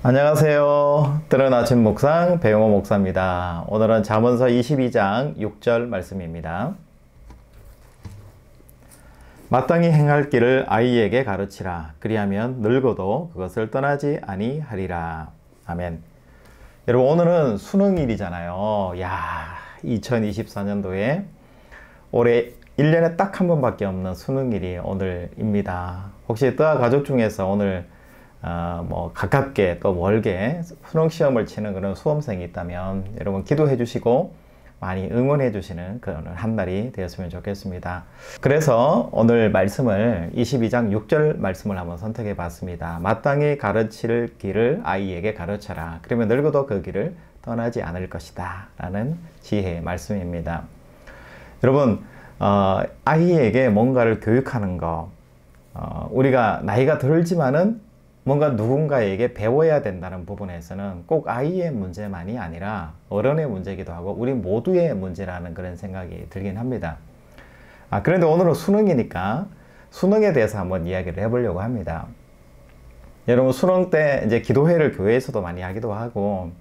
안녕하세요. 뜨는 아침 묵상 배용호 목사입니다. 오늘은 잠언서 22장 6절 말씀입니다. 마땅히 행할 길을 아이에게 가르치라. 그리하면 늙어도 그것을 떠나지 아니하리라. 아멘. 여러분, 오늘은 수능일이잖아요. 2024년도에 올해 1년에 딱 한 번밖에 없는 수능일이 오늘입니다. 혹시 뜨아 가족 중에서 오늘 가깝게 또 멀게 수능시험을 치는 그런 수험생이 있다면 여러분 기도해 주시고 많이 응원해 주시는 그런 한 날이 되었으면 좋겠습니다. 그래서 오늘 말씀을 22장 6절 말씀을 한번 선택해 봤습니다. 마땅히 가르칠 길을 아이에게 가르쳐라. 그러면 늙어도 그 길을 떠나지 않을 것이다 라는 지혜의 말씀입니다. 여러분, 아이에게 뭔가를 교육하는 거, 우리가 나이가 들지만은 뭔가 누군가에게 배워야 된다는 부분에서는 꼭 아이의 문제만이 아니라 어른의 문제이기도 하고 우리 모두의 문제라는 그런 생각이 들긴 합니다. 그런데 오늘은 수능이니까 수능에 대해서 한번 이야기를 해보려고 합니다. 여러분, 수능 때 이제 기도회를 교회에서도 많이 하기도 하고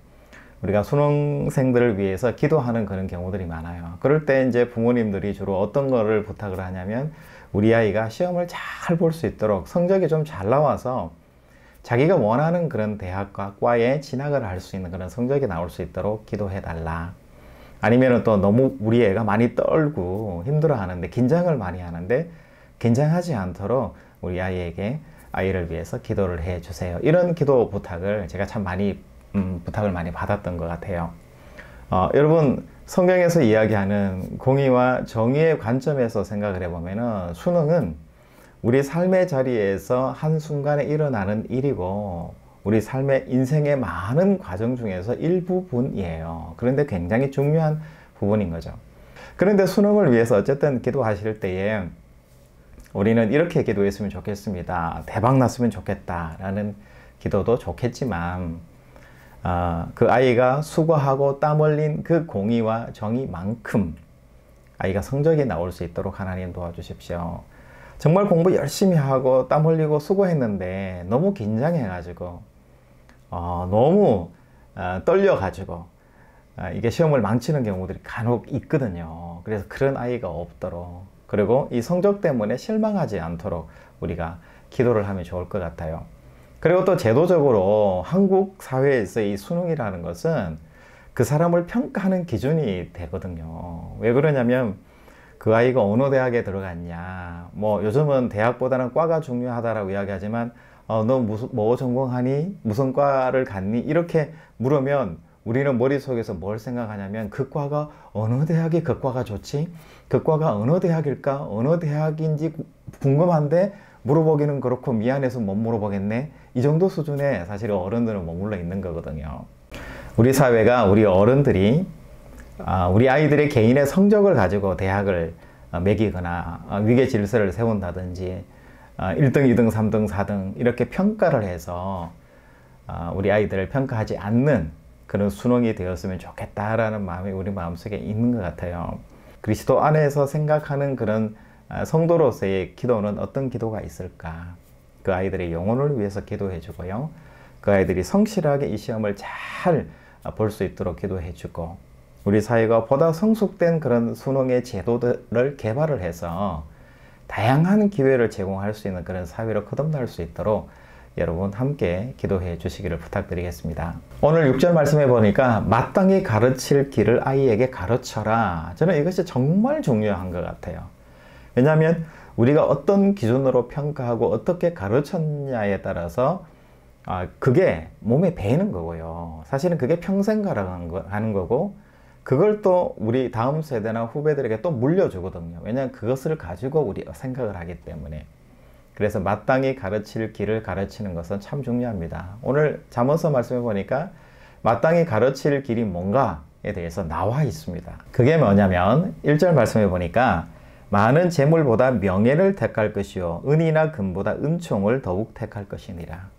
우리가 수능생들을 위해서 기도하는 그런 경우들이 많아요. 그럴 때 이제 부모님들이 주로 어떤 거를 부탁을 하냐면 우리 아이가 시험을 잘 볼 수 있도록 성적이 좀 잘 나와서 자기가 원하는 그런 대학과 과에 진학을 할 수 있는 그런 성적이 나올 수 있도록 기도해 달라. 아니면 또 너무 우리 애가 많이 떨고 힘들어 하는데 긴장을 많이 하는데 긴장하지 않도록 우리 아이를 위해서 기도를 해 주세요. 이런 기도 부탁을 제가 참 많이 부탁을 많이 받았던 것 같아요. 여러분, 성경에서 이야기하는 공의와 정의의 관점에서 생각을 해보면은 수능은 우리 삶의 자리에서 한순간에 일어나는 일이고 우리 삶의 인생의 많은 과정 중에서 일부분이에요. 그런데 굉장히 중요한 부분인 거죠. 그런데 수능을 위해서 어쨌든 기도하실 때에 우리는 이렇게 기도했으면 좋겠습니다. 대박 났으면 좋겠다라는 기도도 좋겠지만 그 아이가 수고하고 땀 흘린 그 공의와 정의만큼 아이가 성적이 나올 수 있도록 하나님 도와주십시오. 정말 공부 열심히 하고 땀 흘리고 수고했는데 너무 긴장해가지고 너무 떨려가지고 이게 시험을 망치는 경우들이 간혹 있거든요. 그래서 그런 아이가 없도록, 그리고 이 성적 때문에 실망하지 않도록 우리가 기도를 하면 좋을 것 같아요. 그리고 또 제도적으로 한국 사회에서 이 수능이라는 것은 그 사람을 평가하는 기준이 되거든요. 왜 그러냐면 그 아이가 어느 대학에 들어갔냐, 요즘은 대학보다는 과가 중요하다라고 이야기하지만 너 뭐 전공하니? 무슨 과를 갔니? 이렇게 물으면 우리는 머릿속에서 뭘 생각하냐면 그 과가 어느 대학이 그 과가 좋지? 그 과가 어느 대학일까? 어느 대학인지 궁금한데 물어보기는 그렇고 미안해서 못 물어보겠네? 이 정도 수준에 사실 어른들은 머물러 있는 거거든요. 우리 사회가, 우리 어른들이 우리 아이들의 개인의 성적을 가지고 대학을 매기거나 위계 질서를 세운다든지 1등, 2등, 3등, 4등 이렇게 평가를 해서 우리 아이들을 평가하지 않는 그런 수능이 되었으면 좋겠다라는 마음이 우리 마음속에 있는 것 같아요. 그리스도 안에서 생각하는 그런 성도로서의 기도는 어떤 기도가 있을까? 그 아이들의 영혼을 위해서 기도해 주고요. 그 아이들이 성실하게 이 시험을 잘 볼 수 있도록 기도해 주고, 우리 사회가 보다 성숙된 그런 수능의 제도들을 개발을 해서 다양한 기회를 제공할 수 있는 그런 사회로 거듭날 수 있도록 여러분 함께 기도해 주시기를 부탁드리겠습니다. 오늘 6절 말씀해 보니까 마땅히 가르칠 길을 아이에게 가르쳐라. 저는 이것이 정말 중요한 것 같아요. 왜냐하면 우리가 어떤 기준으로 평가하고 어떻게 가르쳤냐에 따라서 그게 몸에 배이는 거고요. 사실은 그게 평생 가는 거고, 그걸 또 우리 다음 세대나 후배들에게 또 물려주거든요. 왜냐하면 그것을 가지고 우리가 생각을 하기 때문에. 그래서 마땅히 가르칠 길을 가르치는 것은 참 중요합니다. 오늘 잠언서 말씀해 보니까 마땅히 가르칠 길이 뭔가에 대해서 나와 있습니다. 그게 뭐냐면 1절 말씀해 보니까 많은 재물보다 명예를 택할 것이요 은이나 금보다 은총을 더욱 택할 것이니라.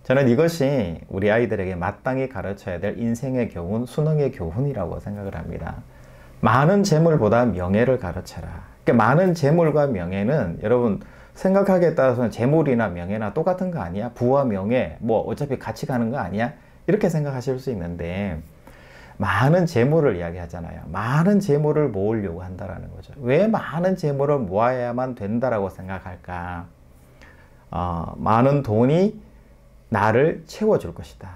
저는 이것이 우리 아이들에게 마땅히 가르쳐야 될 인생의 교훈, 수능의 교훈이라고 생각을 합니다. 많은 재물보다 명예를 가르쳐라. 그러니까 많은 재물과 명예는 여러분 생각하기에 따라서는 재물이나 명예나 똑같은 거 아니야? 부와 명예, 뭐 어차피 같이 가는 거 아니야? 이렇게 생각하실 수 있는데, 많은 재물을 이야기하잖아요. 많은 재물을 모으려고 한다라는 거죠. 왜 많은 재물을 모아야만 된다라고 생각할까? 많은 돈이 나를 채워줄 것이다.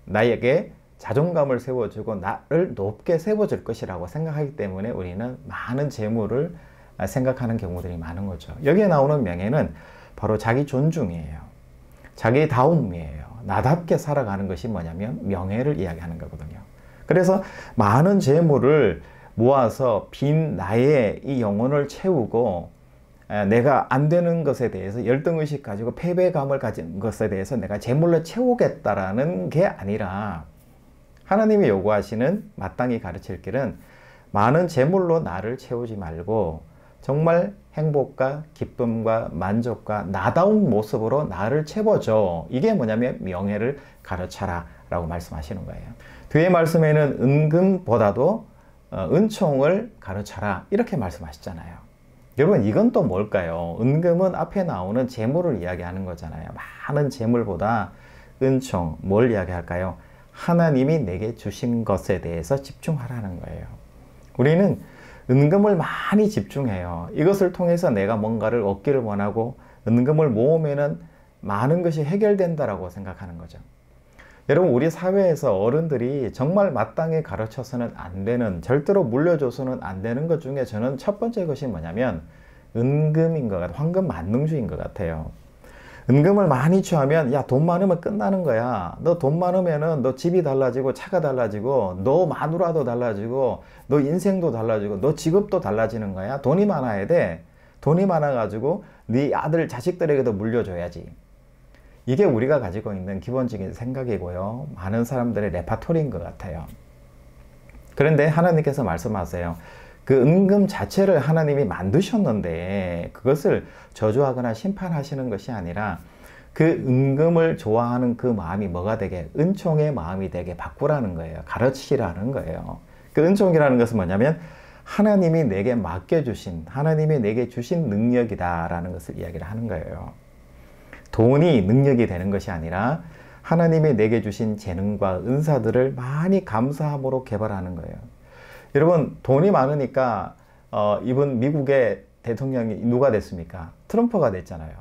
나에게 자존감을 세워주고 나를 높게 세워줄 것이라고 생각하기 때문에 우리는 많은 재물을 생각하는 경우들이 많은 거죠. 여기에 나오는 명예는 바로 자기 존중이에요. 자기 다움이에요. 나답게 살아가는 것이 뭐냐면 명예를 이야기하는 거거든요. 그래서 많은 재물을 모아서 빈 나의 이 영혼을 채우고 내가 안 되는 것에 대해서 열등의식 가지고 패배감을 가진 것에 대해서 내가 재물로 채우겠다라는 게 아니라 하나님이 요구하시는 마땅히 가르칠 길은 많은 재물로 나를 채우지 말고 정말 행복과 기쁨과 만족과 나다운 모습으로 나를 채워줘. 이게 뭐냐면 명예를 가르쳐라 라고 말씀하시는 거예요. 뒤에 말씀에는 은금보다도 은총을 가르쳐라 이렇게 말씀하셨잖아요. 여러분 이건 또 뭘까요? 은금은 앞에 나오는 재물을 이야기하는 거잖아요. 많은 재물보다 은총, 뭘 이야기할까요? 하나님이 내게 주신 것에 대해서 집중하라는 거예요. 우리는 은금을 많이 집중해요. 이것을 통해서 내가 뭔가를 얻기를 원하고 은금을 모으면은 많은 것이 해결된다라고 생각하는 거죠. 여러분 우리 사회에서 어른들이 정말 마땅히 가르쳐서는 안 되는, 절대로 물려줘서는 안 되는 것 중에 저는 첫 번째 것이 뭐냐면 은금인 것 같아요. 황금 만능주의인 것 같아요. 은금을 많이 취하면 야, 돈 많으면 끝나는 거야. 너 돈 많으면은 너 집이 달라지고 차가 달라지고 너 마누라도 달라지고 너 인생도 달라지고 너 직업도 달라지는 거야. 돈이 많아야 돼. 돈이 많아가지고 네 아들 자식들에게도 물려줘야지. 이게 우리가 가지고 있는 기본적인 생각이고요. 많은 사람들의 레파토리인 것 같아요. 그런데 하나님께서 말씀하세요. 그 은금 자체를 하나님이 만드셨는데 그것을 저주하거나 심판하시는 것이 아니라 그 은금을 좋아하는 그 마음이 뭐가 되게, 은총의 마음이 되게 바꾸라는 거예요. 가르치라는 거예요. 그 은총이라는 것은 뭐냐면 하나님이 내게 맡겨주신, 하나님이 내게 주신 능력이다라는 것을 이야기를 하는 거예요. 돈이 능력이 되는 것이 아니라 하나님이 내게 주신 재능과 은사들을 많이 감사함으로 개발하는 거예요. 여러분 돈이 많으니까 이번 미국의 대통령이 누가 됐습니까? 트럼프가 됐잖아요.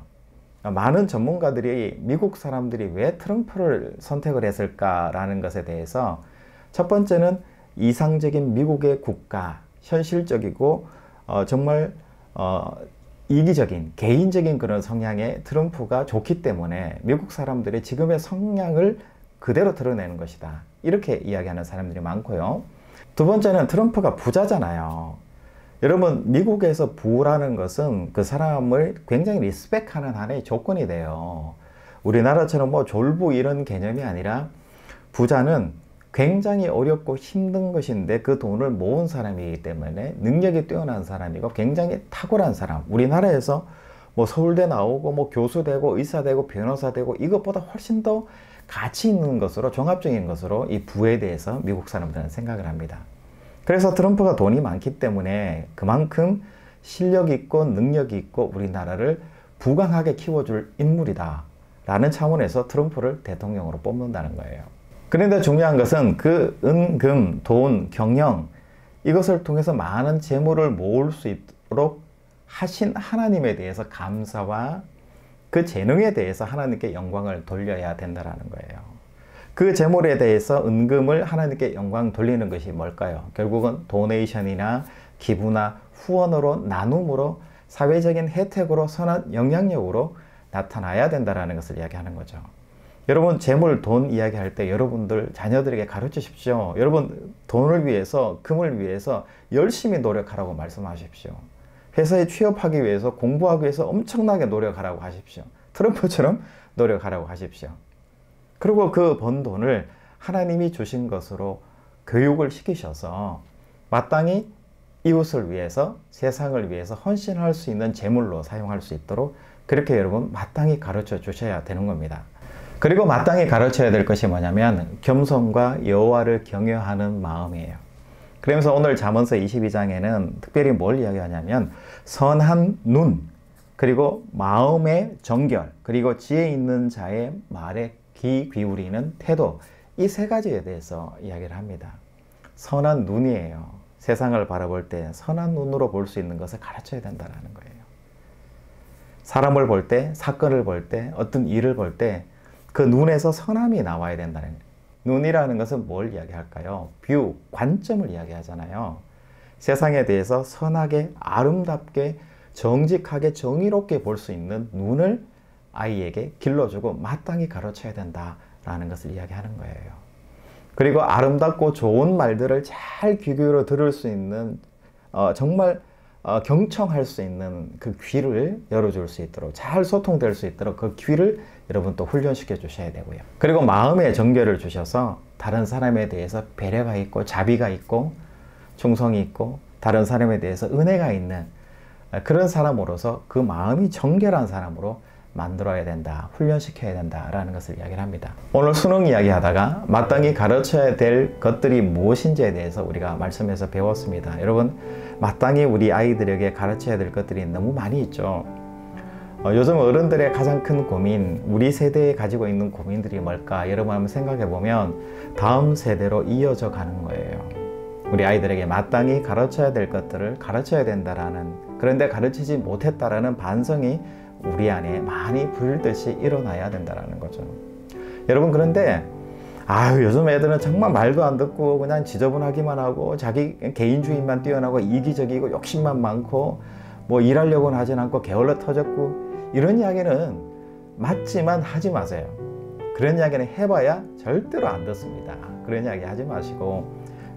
많은 전문가들이 미국 사람들이 왜 트럼프를 선택을 했을까라는 것에 대해서 첫 번째는 이상적인 미국의 국가, 현실적이고 정말 이기적인 개인적인 그런 성향의 트럼프가 좋기 때문에 미국 사람들이 지금의 성향을 그대로 드러내는 것이다. 이렇게 이야기하는 사람들이 많고요. 두 번째는 트럼프가 부자잖아요. 여러분 미국에서 부라는 것은 그 사람을 굉장히 리스펙하는 하나의 조건이 돼요. 우리나라처럼 뭐 졸부 이런 개념이 아니라 부자는 굉장히 어렵고 힘든 것인데 그 돈을 모은 사람이기 때문에 능력이 뛰어난 사람이고 굉장히 탁월한 사람. 우리나라에서 뭐 서울대 나오고 뭐 교수 되고 의사 되고 변호사 되고 이것보다 훨씬 더 가치 있는 것으로, 종합적인 것으로 이 부에 대해서 미국 사람들은 생각을 합니다. 그래서 트럼프가 돈이 많기 때문에 그만큼 실력 있고 능력 있고 우리나라를 부강하게 키워줄 인물이다 라는 차원에서 트럼프를 대통령으로 뽑는다는 거예요. 그런데 중요한 것은 그 은금, 돈, 경영 이것을 통해서 많은 재물을 모을 수 있도록 하신 하나님에 대해서 감사와 그 재능에 대해서 하나님께 영광을 돌려야 된다는 거예요. 그 재물에 대해서 은금을 하나님께 영광 돌리는 것이 뭘까요? 결국은 도네이션이나 기부나 후원으로, 나눔으로, 사회적인 혜택으로, 선한 영향력으로 나타나야 된다는 것을 이야기하는 거죠. 여러분 재물, 돈 이야기할 때 여러분들 자녀들에게 가르치십시오. 여러분 돈을 위해서, 금을 위해서 열심히 노력하라고 말씀하십시오. 회사에 취업하기 위해서, 공부하기 위해서 엄청나게 노력하라고 하십시오. 트럼프처럼 노력하라고 하십시오. 그리고 그 번 돈을 하나님이 주신 것으로 교육을 시키셔서 마땅히 이웃을 위해서, 세상을 위해서 헌신할 수 있는 재물로 사용할 수 있도록 그렇게 여러분 마땅히 가르쳐 주셔야 되는 겁니다. 그리고 마땅히 가르쳐야 될 것이 뭐냐면 겸손과 여호와를 경외하는 마음이에요. 그러면서 오늘 잠언서 22장에는 특별히 뭘 이야기하냐면 선한 눈, 그리고 마음의 정결, 그리고 지혜 있는 자의 말에 귀 기울이는 태도, 이 세 가지에 대해서 이야기를 합니다. 선한 눈이에요. 세상을 바라볼 때 선한 눈으로 볼 수 있는 것을 가르쳐야 된다는 거예요. 사람을 볼 때, 사건을 볼 때, 어떤 일을 볼 때 그 눈에서 선함이 나와야 된다는 거예요. 눈이라는 것은 뭘 이야기할까요? 뷰, 관점을 이야기하잖아요. 세상에 대해서 선하게, 아름답게, 정직하게, 정의롭게 볼 수 있는 눈을 아이에게 길러주고 마땅히 가르쳐야 된다라는 것을 이야기하는 거예요. 그리고 아름답고 좋은 말들을 잘 귀 기울여 들을 수 있는 정말 경청할 수 있는 그 귀를 열어줄 수 있도록, 잘 소통될 수 있도록 그 귀를 여러분 또 훈련시켜 주셔야 되고요. 그리고 마음의 정결을 주셔서 다른 사람에 대해서 배려가 있고 자비가 있고 충성이 있고 다른 사람에 대해서 은혜가 있는 그런 사람으로서 그 마음이 정결한 사람으로 만들어야 된다, 훈련시켜야 된다라는 것을 이야기를 합니다. 오늘 수능 이야기하다가 마땅히 가르쳐야 될 것들이 무엇인지에 대해서 우리가 말씀에서 배웠습니다. 여러분, 마땅히 우리 아이들에게 가르쳐야 될 것들이 너무 많이 있죠. 요즘 어른들의 가장 큰 고민, 우리 세대에 가지고 있는 고민들이 뭘까? 여러분 한번 생각해 보면 다음 세대로 이어져 가는 거예요. 우리 아이들에게 마땅히 가르쳐야 될 것들을 가르쳐야 된다라는, 그런데 가르치지 못했다라는 반성이 우리 안에 많이 불듯이 일어나야 된다는 거죠. 여러분, 그런데 요즘 애들은 정말 말도 안 듣고 그냥 지저분하기만 하고 자기 개인주의만 뛰어나고 이기적이고 욕심만 많고 뭐 일하려고는 하진 않고 게을러 터졌고, 이런 이야기는 맞지만 하지 마세요. 그런 이야기는 해봐야 절대로 안 듣습니다. 그런 이야기 하지 마시고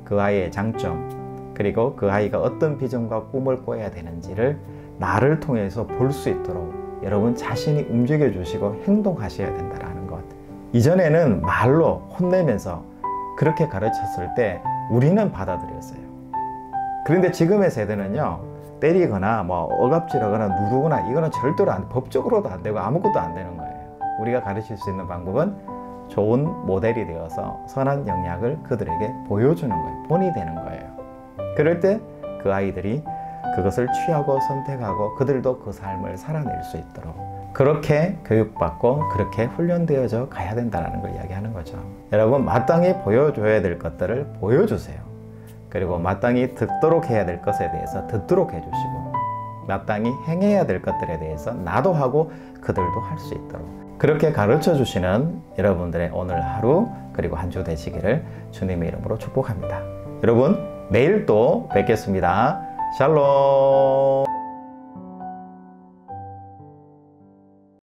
그 아이의 장점, 그리고 그 아이가 어떤 비전과 꿈을 꿔야 되는지를 나를 통해서 볼 수 있도록 여러분 자신이 움직여 주시고 행동하셔야 된다는 것. 이전에는 말로 혼내면서 그렇게 가르쳤을 때 우리는 받아들였어요. 그런데 지금의 세대는요, 때리거나 뭐 억압질하거나 누르거나 이거는 절대로 법적으로도 안 되고 아무것도 안 되는 거예요. 우리가 가르칠 수 있는 방법은 좋은 모델이 되어서 선한 영향을 그들에게 보여주는 거예요. 본이 되는 거예요. 그럴 때 그 아이들이 그것을 취하고 선택하고 그들도 그 삶을 살아낼 수 있도록 그렇게 교육받고 그렇게 훈련되어져 가야 된다는 걸 이야기하는 거죠. 여러분, 마땅히 보여줘야 될 것들을 보여주세요. 그리고 마땅히 듣도록 해야 될 것에 대해서 듣도록 해주시고, 마땅히 행해야 될 것들에 대해서 나도 하고 그들도 할 수 있도록 그렇게 가르쳐 주시는 여러분들의 오늘 하루, 그리고 한 주 되시기를 주님의 이름으로 축복합니다. 여러분, 내일 또 뵙겠습니다. 샬롬.